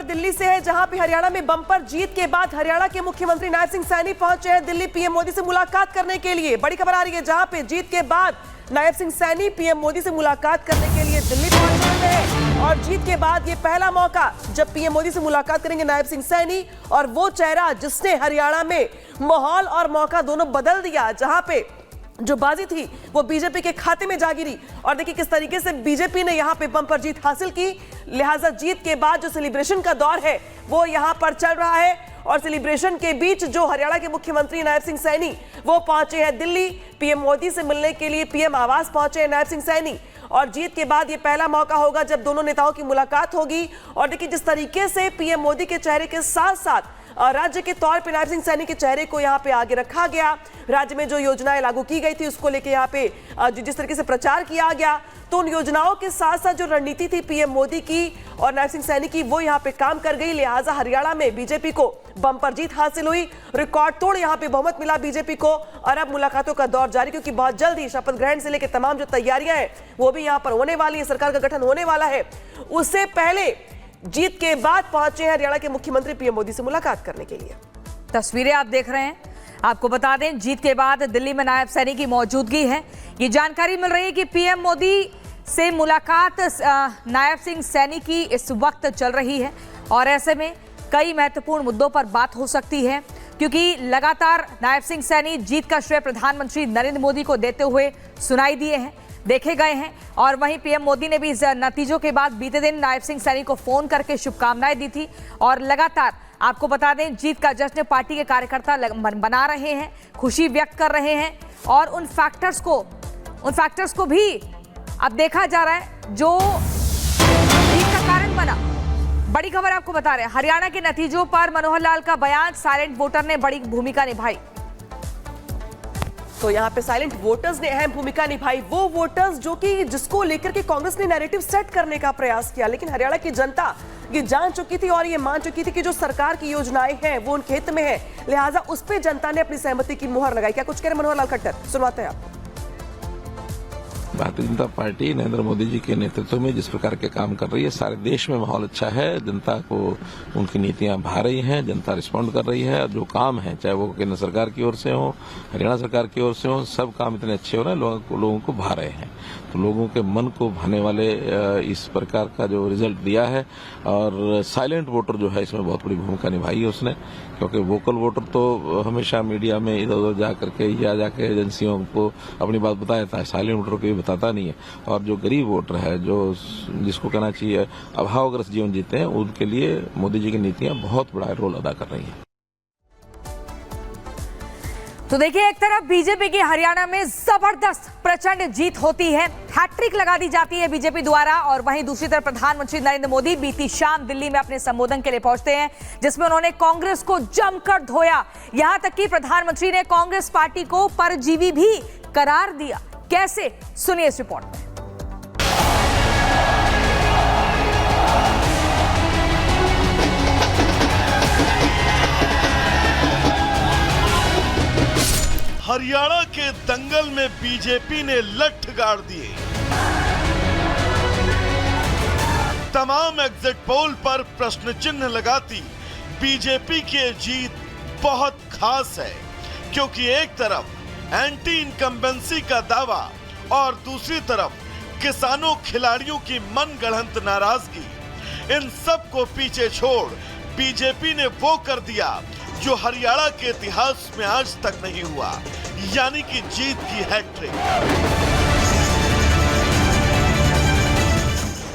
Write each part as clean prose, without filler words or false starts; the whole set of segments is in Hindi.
दिल्ली से है, जहां पे हरियाणा में बम्पर जीत के बाद हरियाणा के मुख्यमंत्री नायब सिंह सैनी पहुंचे हैं दिल्ली पीएम मोदी से मुलाकात करने के लिए। बड़ी खबर आ रही है, जहां पे जीत के बाद नायब सिंह सैनी पीएम मोदी से मुलाकात करने के लिए दिल्ली पहुंचे हैं। और जीत के बाद ये पहला मौका जब पीएम मोदी से मुलाकात करेंगे नायब सिंह सैनी, और वो चेहरा जिसने हरियाणा में माहौल और मौका दोनों बदल दिया, जहां पे जो बाजी थी वो बीजेपी के खाते में जा गिरी। और देखिए किस तरीके से बीजेपी ने यहां पे बम्पर जीत हासिल की। लिहाजा जीत के बाद जो सेलिब्रेशन का दौर है वो यहां पर चल रहा है, और सेलिब्रेशन के बीच जो हरियाणा के मुख्यमंत्री नायब सिंह सैनी वो पहुंचे हैं दिल्ली पीएम मोदी से मिलने के लिए। पीएम आवास पहुंचे हैं नायब सिंह सैनी, और जीत के बाद ये पहला मौका होगा जब दोनों नेताओं की मुलाकात होगी। और देखिए जिस तरीके से पीएम मोदी के चेहरे के साथ साथ राज्य के तौर पर नायब सिंह सैनी के चेहरे को यहाँ पे आगे रखा गया। राज्य में जो योजनाएं लागू की गई थी उसको लेके यहाँ पे जिस तरीके से प्रचार किया गया, तो उन योजनाओं के साथ साथ जो रणनीति थी पीएम मोदी की और नायब सिंह सैनी की वो यहाँ पे काम कर गई। लिहाजा हरियाणा में बीजेपी को बम्पर जीत हासिल हुई, रिकॉर्ड तोड़ यहाँ पे बहुमत मिला बीजेपी को। और अब मुलाकातों का दौर जारी, क्योंकि बहुत जल्द ही शपथ ग्रहण से लेकर तमाम जो तैयारियां हैं वो भी यहाँ पर होने वाली है, सरकार का गठन होने वाला है। उससे पहले जीत के बाद पहुंचे हैं हरियाणा के मुख्यमंत्री पीएम मोदी से मुलाकात करने के लिए। तस्वीरें आप देख रहे हैं। आपको बता दें, जीत के बाद दिल्ली में नायब सैनी की मौजूदगी है। ये जानकारी मिल रही है कि पीएम मोदी से मुलाकात नायब सिंह सैनी की इस वक्त चल रही है, और ऐसे में कई महत्वपूर्ण मुद्दों पर बात हो सकती है, क्योंकि लगातार नायब सिंह सैनी जीत का श्रेय प्रधानमंत्री नरेंद्र मोदी को देते हुए सुनाई दिए हैं, देखे गए हैं। और वहीं पीएम मोदी ने भी इस नतीजों के बाद बीते दिन नायब सिंह सैनी को फोन करके शुभकामनाएं दी थी। और लगातार आपको बता दें, जीत का जश्न पार्टी के कार्यकर्ता बना रहे हैं, खुशी व्यक्त कर रहे हैं, और उन फैक्टर्स को भी अब देखा जा रहा है जो जीत का कारण बना। बड़ी खबर आपको बता रहे हैं, हरियाणा के नतीजों पर मनोहर लाल का बयान, साइलेंट वोटर ने बड़ी भूमिका निभाई। तो यहाँ पे साइलेंट वोटर्स ने अहम भूमिका निभाई, वो वोटर्स जो कि जिसको लेकर के कांग्रेस ने नैरेटिव सेट करने का प्रयास किया, लेकिन हरियाणा की जनता ये जान चुकी थी और ये मान चुकी थी कि जो सरकार की योजनाएं हैं वो उनके हित में है। लिहाजा उस पर जनता ने अपनी सहमति की मुहर लगाई। क्या कुछ कह रहे मनोहर लाल खट्टर, सुनवाते हैं आपको। भारतीय जनता पार्टी नरेंद्र मोदी जी के नेतृत्व में जिस प्रकार के काम कर रही है, सारे देश में माहौल अच्छा है, जनता को उनकी नीतियां भा रही हैं, जनता रिस्पॉन्ड कर रही है। और जो काम है, चाहे वो केंद्र सरकार की ओर से हो, हरियाणा सरकार की ओर से हो, सब काम इतने अच्छे हो रहे हैं, लोगों को भा रहे हैं। तो लोगों के मन को भाने वाले इस प्रकार का जो रिजल्ट दिया है, और साइलेंट वोटर जो है इसमें बहुत बड़ी भूमिका निभाई है उसने, क्योंकि वोकल वोटर तो हमेशा मीडिया में इधर उधर जा करके या जाके एजेंसियों को अपनी बात बताता है, साइलेंट वोटर को भी बताता नहीं है। और जो गरीब वोटर है, जो जिसको कहना चाहिए अभावग्रस्त जीवन जीते हैं, उनके लिए मोदी जी की नीतियां बहुत बड़ा रोल अदा कर रही हैं। तो देखिए, एक तरफ बीजेपी की हरियाणा में जबरदस्त प्रचंड जीत होती है, हैट्रिक लगा दी जाती है बीजेपी द्वारा, और वहीं दूसरी तरफ प्रधानमंत्री नरेंद्र मोदी बीती शाम दिल्ली में अपने संबोधन के लिए पहुंचते हैं, जिसमें उन्होंने कांग्रेस को जमकर धोया। यहां तक कि प्रधानमंत्री ने कांग्रेस पार्टी को परजीवी भी करार दिया। कैसे, सुनिए इस रिपोर्ट में। हरियाणा के दंगल में बीजेपी ने लठ गाड़ दिए। तमाम एग्जिट पोल पर प्रश्न चिन्ह लगाती बीजेपी की जीत बहुत खास है, क्योंकि एक तरफ एंटी इनकम्बेंसी का दावा और दूसरी तरफ किसानों खिलाड़ियों की मनगढ़ंत नाराजगी, इन सब को पीछे छोड़ बीजेपी ने वो कर दिया जो हरियाणा के इतिहास में आज तक नहीं हुआ, यानी कि जीत की हैट्रिक।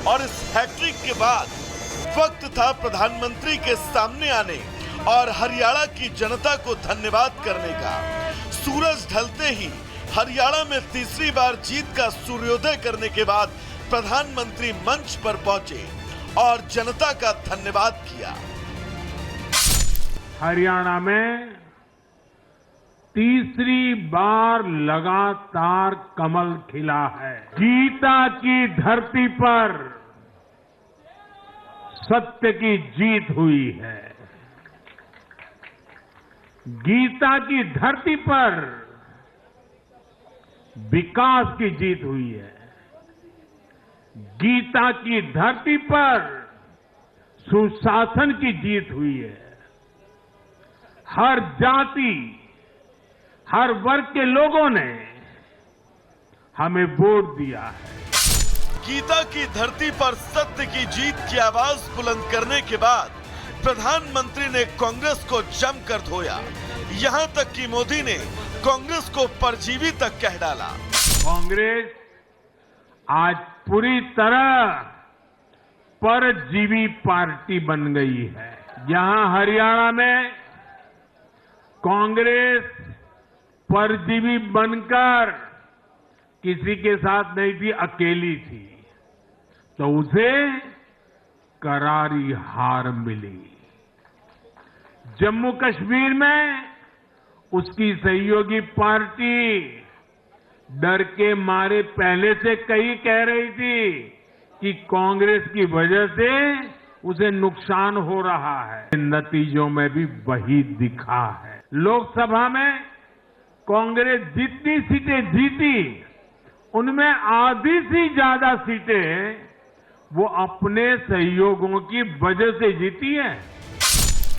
और इस हैट्रिक के बाद वक्त था प्रधानमंत्री के सामने आने और हरियाणा की जनता को धन्यवाद करने का। सूरज ढलते ही हरियाणा में तीसरी बार जीत का सूर्योदय करने के बाद प्रधानमंत्री मंच पर पहुंचे और जनता का धन्यवाद किया। हरियाणा में तीसरी बार लगातार कमल खिला है। गीता की धरती पर सत्य की जीत हुई है। गीता की धरती पर विकास की जीत हुई है। गीता की धरती पर सुशासन की जीत हुई है। हर जाति, हर वर्ग के लोगों ने हमें वोट दिया है। गीता की धरती पर सत्य की जीत की आवाज बुलंद करने के बाद प्रधानमंत्री ने कांग्रेस को जमकर धोया। यहां तक कि मोदी ने कांग्रेस को परजीवी तक कह डाला। कांग्रेस आज पूरी तरह परजीवी पार्टी बन गई है। यहां हरियाणा में कांग्रेस परजीवी बनकर किसी के साथ नहीं थी, अकेली थी, तो उसे करारी हार मिली। जम्मू कश्मीर में उसकी सहयोगी पार्टी डर के मारे पहले से कई कह रही थी कि कांग्रेस की वजह से उसे नुकसान हो रहा है। नतीजों में भी वही दिखा है। लोकसभा में कांग्रेस जितनी सीटें जीती, उनमें आधी से ज्यादा सीटें वो अपने सहयोगियों की वजह से जीती है।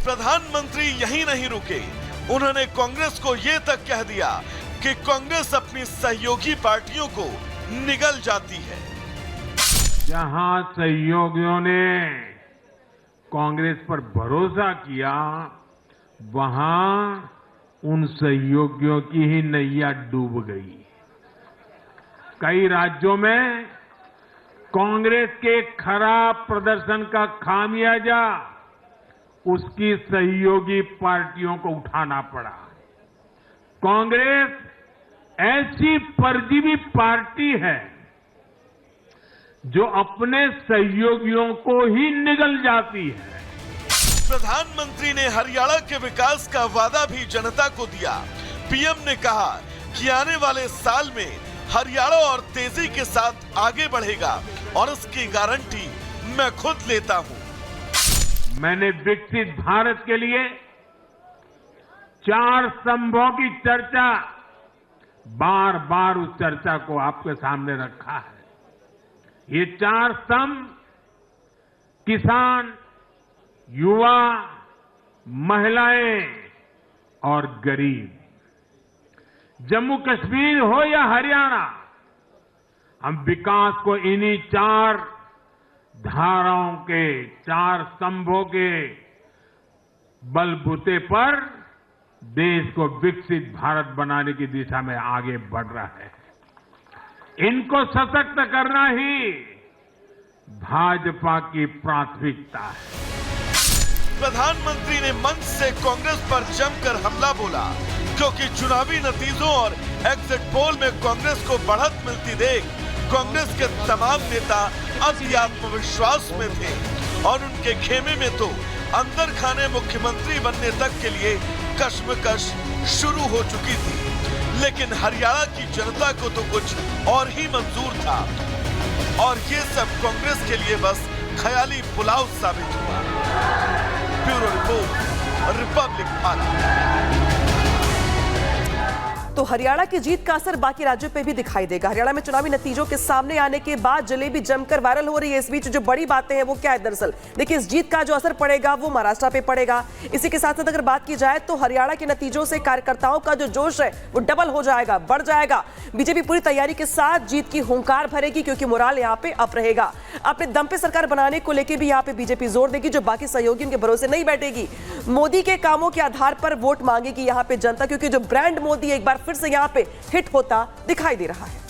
प्रधानमंत्री यहीं नहीं रुके, उन्होंने कांग्रेस को ये तक कह दिया कि कांग्रेस अपनी सहयोगी पार्टियों को निगल जाती है। जहां सहयोगियों ने कांग्रेस पर भरोसा किया, वहां उन सहयोगियों की ही नैया डूब गई। कई राज्यों में कांग्रेस के खराब प्रदर्शन का खामियाजा उसकी सहयोगी पार्टियों को उठाना पड़ा। कांग्रेस ऐसी परजीवी पार्टी है जो अपने सहयोगियों को ही निगल जाती है। प्रधानमंत्री ने हरियाणा के विकास का वादा भी जनता को दिया। पीएम ने कहा कि आने वाले साल में हरियाणा और तेजी के साथ आगे बढ़ेगा और इसकी गारंटी मैं खुद लेता हूं। मैंने विकसित भारत के लिए 4 स्तंभों की चर्चा बार बार उस चर्चा को आपके सामने रखा है। ये 4 स्तंभ किसान, युवा, महिलाएं और गरीब। जम्मू कश्मीर हो या हरियाणा, हम विकास को इन्हीं 4 धाराओं के, 4 स्तंभों के बलबूते पर देश को विकसित भारत बनाने की दिशा में आगे बढ़ रहा है। इनको सशक्त करना ही भाजपा की प्राथमिकता है। प्रधानमंत्री ने मंच से कांग्रेस पर जमकर हमला बोला, क्योंकि चुनावी नतीजों और एग्जिट पोल में कांग्रेस को बढ़त मिलती देख कांग्रेस के तमाम नेता अति आत्मविश्वास में थे और उनके खेमे में तो अंदर खाने मुख्यमंत्री बनने तक के लिए कश्मकश शुरू हो चुकी थी। लेकिन हरियाणा की जनता को तो कुछ और ही मंजूर था और ये सब कांग्रेस के लिए बस ख्याली पुलाव साबित हुआ। Bureau report, Republic Bharat. तो हरियाणा की जीत का असर बाकी राज्यों पे भी दिखाई देगा। हरियाणा में चुनावी नतीजों के सामने आने के बाद जलेबी जमकर वायरल हो रही है। इस बीच जो बड़ी बातें हैं वो क्या है दरअसल, देखिए इस जीत का जो असर पड़ेगा वो महाराष्ट्र पे पड़ेगा। इसी के साथ साथ अगर बात की जाए तो हरियाणा के नतीजों से कार्यकर्ताओं का जो जोश है वो डबल हो जाएगा, बढ़ जाएगा। बीजेपी पूरी तैयारी के साथ जीत की हुंकार भरेगी, क्योंकि मोराल यहाँ पे अप रहेगा। अपने दम पे सरकार बनाने को लेकर भी यहाँ पे बीजेपी जोर देगी, जो बाकी सहयोगी उनके भरोसे नहीं बैठेगी। मोदी के कामों के आधार पर वोट मांगेगी यहाँ पे जनता, क्योंकि जो ब्रांड मोदी एक बार फिर से यहाँ पे हिट होता दिखाई दे रहा है।